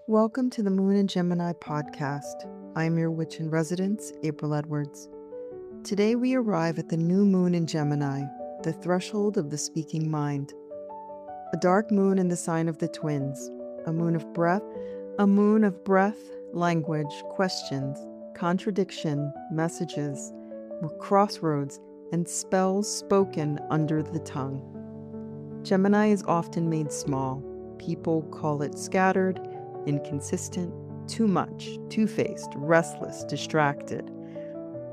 Welcome to the Moon and Gemini podcast. I am your witch in residence, April Edwards. Today we arrive at the new moon in Gemini, the threshold of the speaking mind. A dark moon in the sign of the twins, a moon of breath, language, questions, contradiction, messages, crossroads, and spells spoken under the tongue. Gemini is often made small. People call it scattered, inconsistent, too much, two-faced, restless, distracted.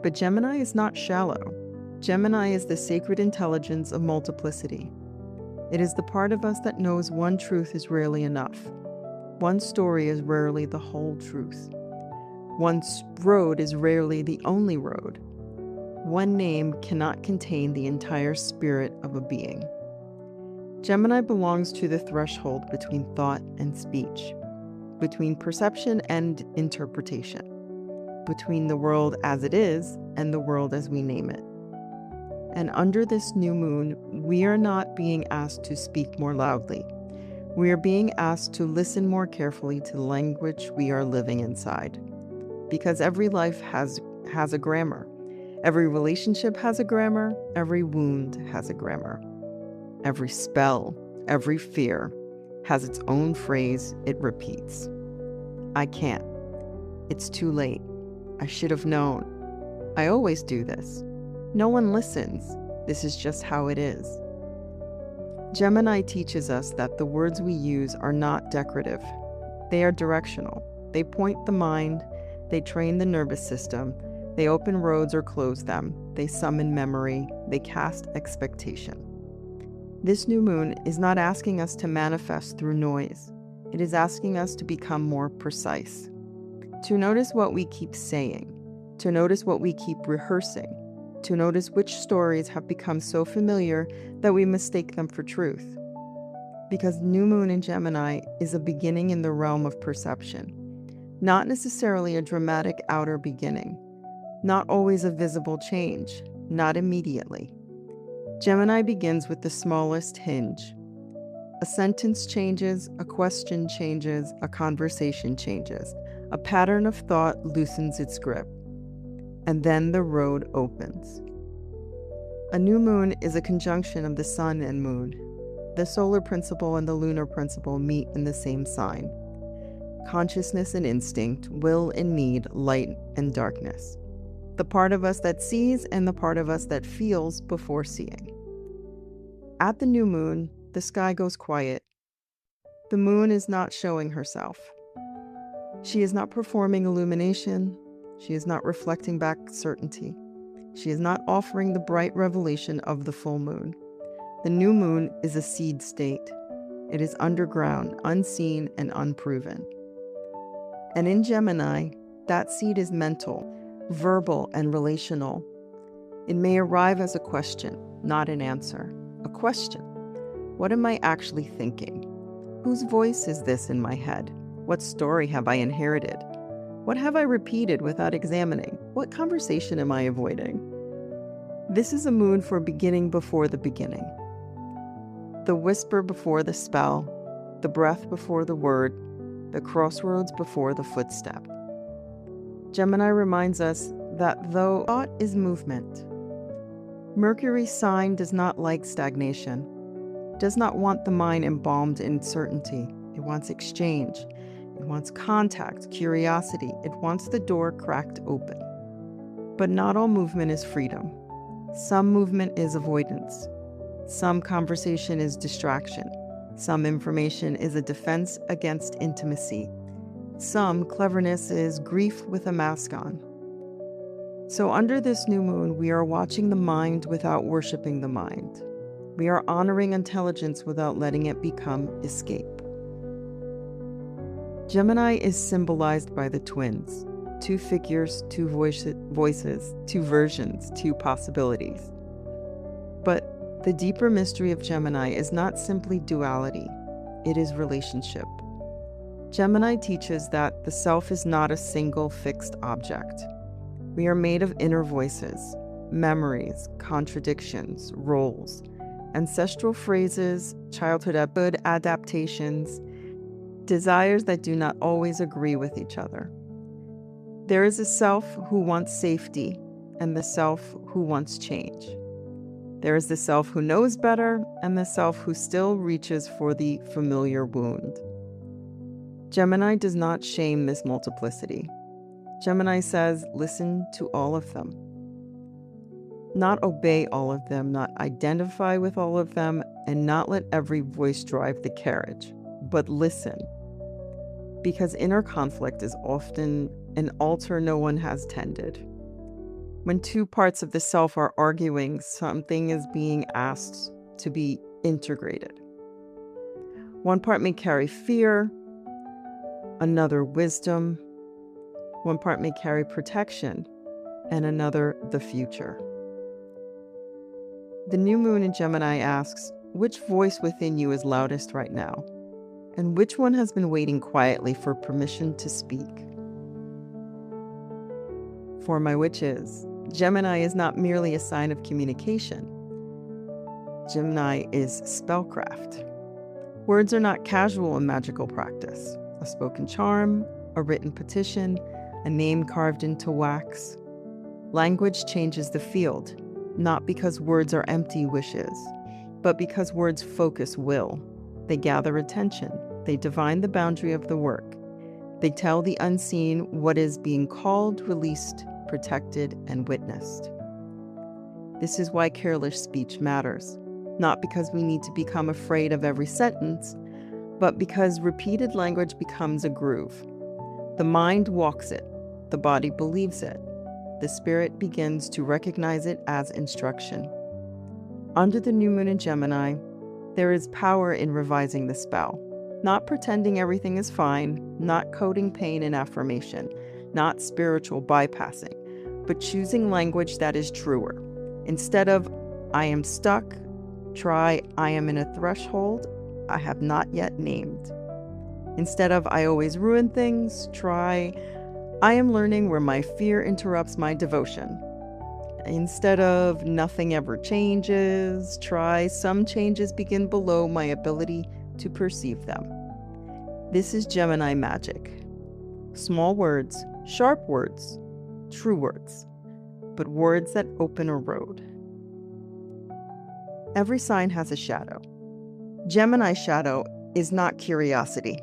But Gemini is not shallow. Gemini is the sacred intelligence of multiplicity. It is the part of us that knows one truth is rarely enough. One story is rarely the whole truth. One road is rarely the only road. One name cannot contain the entire spirit of a being. Gemini belongs to the threshold between thought and speech, between perception and interpretation, between the world as it is and the world as we name it. And under this new moon, we are not being asked to speak more loudly. We are being asked to listen more carefully to the language we are living inside. Because every life has a grammar. Every relationship has a grammar. Every wound has a grammar. Every spell, every fear has its own phrase it repeats. I can't. It's too late. I should have known. I always do this. No one listens. This is just how it is. Gemini teaches us that the words we use are not decorative. They are directional. They point the mind. They train the nervous system. They open roads or close them. They summon memory. They cast expectation. This new moon is not asking us to manifest through noise. It is asking us to become more precise, to notice what we keep saying, to notice what we keep rehearsing, to notice which stories have become so familiar that we mistake them for truth. Because new moon in Gemini is a beginning in the realm of perception, not necessarily a dramatic outer beginning, not always a visible change, not immediately. Gemini begins with the smallest hinge. A sentence changes, a question changes, a conversation changes. A pattern of thought loosens its grip. And then the road opens. A new moon is a conjunction of the sun and moon. The solar principle and the lunar principle meet in the same sign. Consciousness and instinct, will and need, light and darkness. The part of us that sees and the part of us that feels before seeing. At the new moon, the sky goes quiet. The moon is not showing herself. She is not performing illumination. She is not reflecting back certainty. She is not offering the bright revelation of the full moon. The new moon is a seed state. It is underground, unseen, and unproven. And in Gemini, that seed is mental, verbal, and relational. It may arrive as a question, not an answer. A question. What am I actually thinking? Whose voice is this in my head? What story have I inherited? What have I repeated without examining? What conversation am I avoiding? This is a moon for beginning before the beginning. The whisper before the spell, the breath before the word, the crossroads before the footstep. Gemini reminds us that though thought is movement, Mercury's sign does not like stagnation, does not want the mind embalmed in certainty. It wants exchange. It wants contact, curiosity. It wants the door cracked open. But not all movement is freedom. Some movement is avoidance. Some conversation is distraction. Some information is a defense against intimacy. Some cleverness is grief with a mask on. So under this new moon, we are watching the mind without worshiping the mind. We are honoring intelligence without letting it become escape. Gemini is symbolized by the twins. Two figures, two voices, two versions, two possibilities. But the deeper mystery of Gemini is not simply duality. It is relationship. Gemini teaches that the self is not a single fixed object. We are made of inner voices, memories, contradictions, roles, ancestral phrases, childhood adaptations, desires that do not always agree with each other. There is a self who wants safety and the self who wants change. There is the self who knows better and the self who still reaches for the familiar wound. Gemini does not shame this multiplicity. Gemini says, listen to all of them. Not obey all of them, not identify with all of them, and not let every voice drive the carriage, but listen. Because inner conflict is often an altar no one has tended. When two parts of the self are arguing, something is being asked to be integrated. One part may carry fear, another wisdom. One part may carry protection, and another the future. The new moon in Gemini asks, which voice within you is loudest right now? And which one has been waiting quietly for permission to speak? For my witches, Gemini is not merely a sign of communication. Gemini is spellcraft. Words are not casual and magical practice. A spoken charm, a written petition, a name carved into wax. Language changes the field, not because words are empty wishes, but because words focus will. They gather attention. They divine the boundary of the work. They tell the unseen what is being called, released, protected, and witnessed. This is why careless speech matters, not because we need to become afraid of every sentence, but because repeated language becomes a groove. The mind walks it, the body believes it, the spirit begins to recognize it as instruction. Under the new moon in Gemini, there is power in revising the spell, not pretending everything is fine, not coding pain in affirmation, not spiritual bypassing, but choosing language that is truer. Instead of, I am stuck, try, I am in a threshold I have not yet named. Instead of, I always ruin things, try, I am learning where my fear interrupts my devotion. Instead of, nothing ever changes, try, some changes begin below my ability to perceive them. This is Gemini magic. Small words, sharp words, true words, but words that open a road. Every sign has a shadow. Gemini's shadow is not curiosity.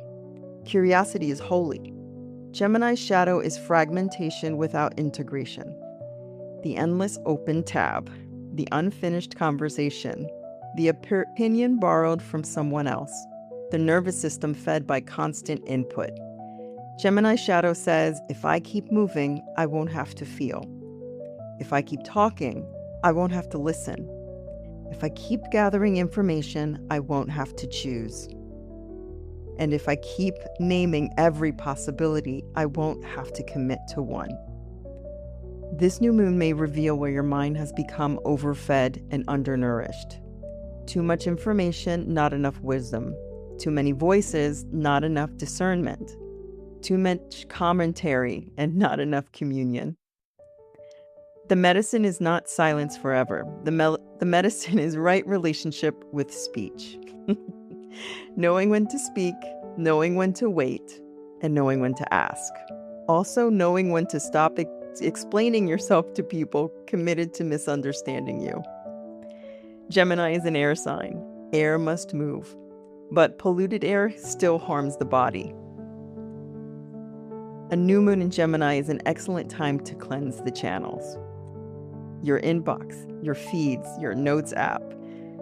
Curiosity is holy. Gemini's shadow is fragmentation without integration. The endless open tab, the unfinished conversation, the opinion borrowed from someone else, the nervous system fed by constant input. Gemini's shadow says, if I keep moving, I won't have to feel. If I keep talking, I won't have to listen. If I keep gathering information, I won't have to choose. And if I keep naming every possibility, I won't have to commit to one. This new moon may reveal where your mind has become overfed and undernourished. Too much information, not enough wisdom. Too many voices, not enough discernment. Too much commentary and not enough communion. The medicine is not silence forever. The medicine is right relationship with speech. Knowing when to speak, knowing when to wait, and knowing when to ask. Also knowing when to stop explaining yourself to people committed to misunderstanding you. Gemini is an air sign. Air must move, but polluted air still harms the body. A new moon in Gemini is an excellent time to cleanse the channels. Your inbox, your feeds, your notes app,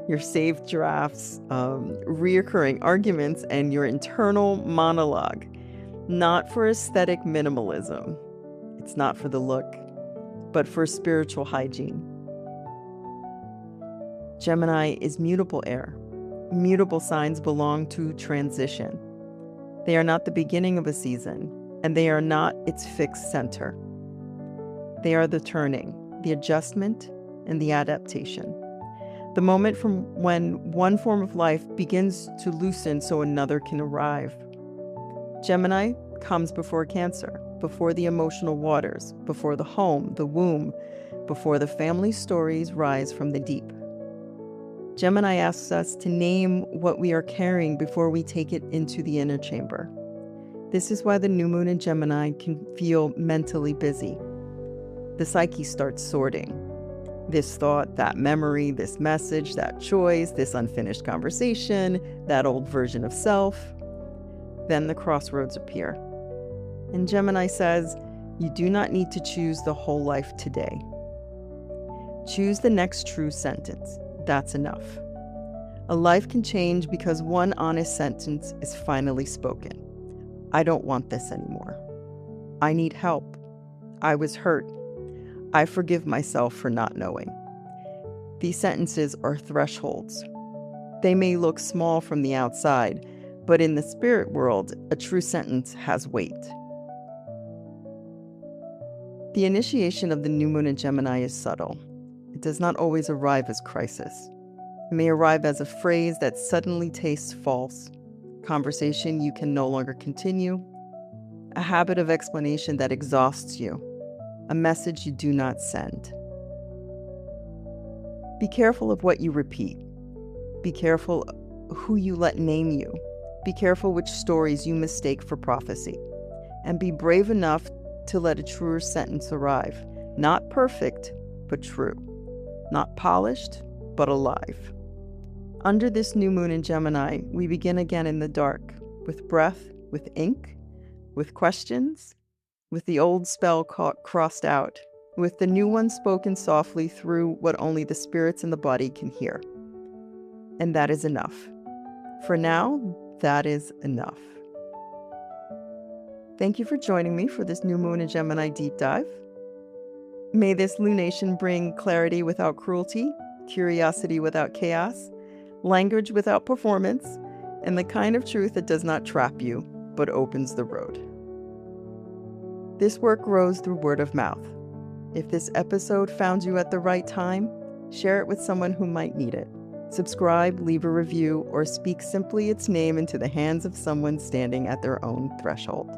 your saved drafts, reoccurring arguments, and your internal monologue. Not for aesthetic minimalism. It's not for the look, but for spiritual hygiene. Gemini is mutable air. Mutable signs belong to transition. They are not the beginning of a season, and they are not its fixed center. They are the turning, the adjustment, and the adaptation. The moment from when one form of life begins to loosen so another can arrive. Gemini comes before Cancer, before the emotional waters, before the home, the womb, before the family stories rise from the deep. Gemini asks us to name what we are carrying before we take it into the inner chamber. This is why the new moon in Gemini can feel mentally busy. The psyche starts sorting. This thought, that memory, this message, that choice, this unfinished conversation, that old version of self. Then the crossroads appear. And Gemini says, you do not need to choose the whole life today. Choose the next true sentence. That's enough. A life can change because one honest sentence is finally spoken. I don't want this anymore. I need help. I was hurt. I forgive myself for not knowing. These sentences are thresholds. They may look small from the outside, but in the spirit world, a true sentence has weight. The initiation of the new moon in Gemini is subtle. It does not always arrive as crisis. It may arrive as a phrase that suddenly tastes false, conversation you can no longer continue, a habit of explanation that exhausts you, a message you do not send. Be careful of what you repeat. Be careful who you let name you. Be careful which stories you mistake for prophecy. And be brave enough to let a truer sentence arrive. Not perfect, but true. Not polished, but alive. Under this new moon in Gemini, we begin again in the dark, with breath, with ink, with questions, with the old spell crossed out, with the new one spoken softly through what only the spirits in the body can hear. And that is enough. For now, that is enough. Thank you for joining me for this new moon in Gemini deep dive. May this lunation bring clarity without cruelty, curiosity without chaos, language without performance, and the kind of truth that does not trap you, but opens the road. This work grows through word of mouth. If this episode found you at the right time, share it with someone who might need it. Subscribe, leave a review, or speak simply its name into the hands of someone standing at their own threshold.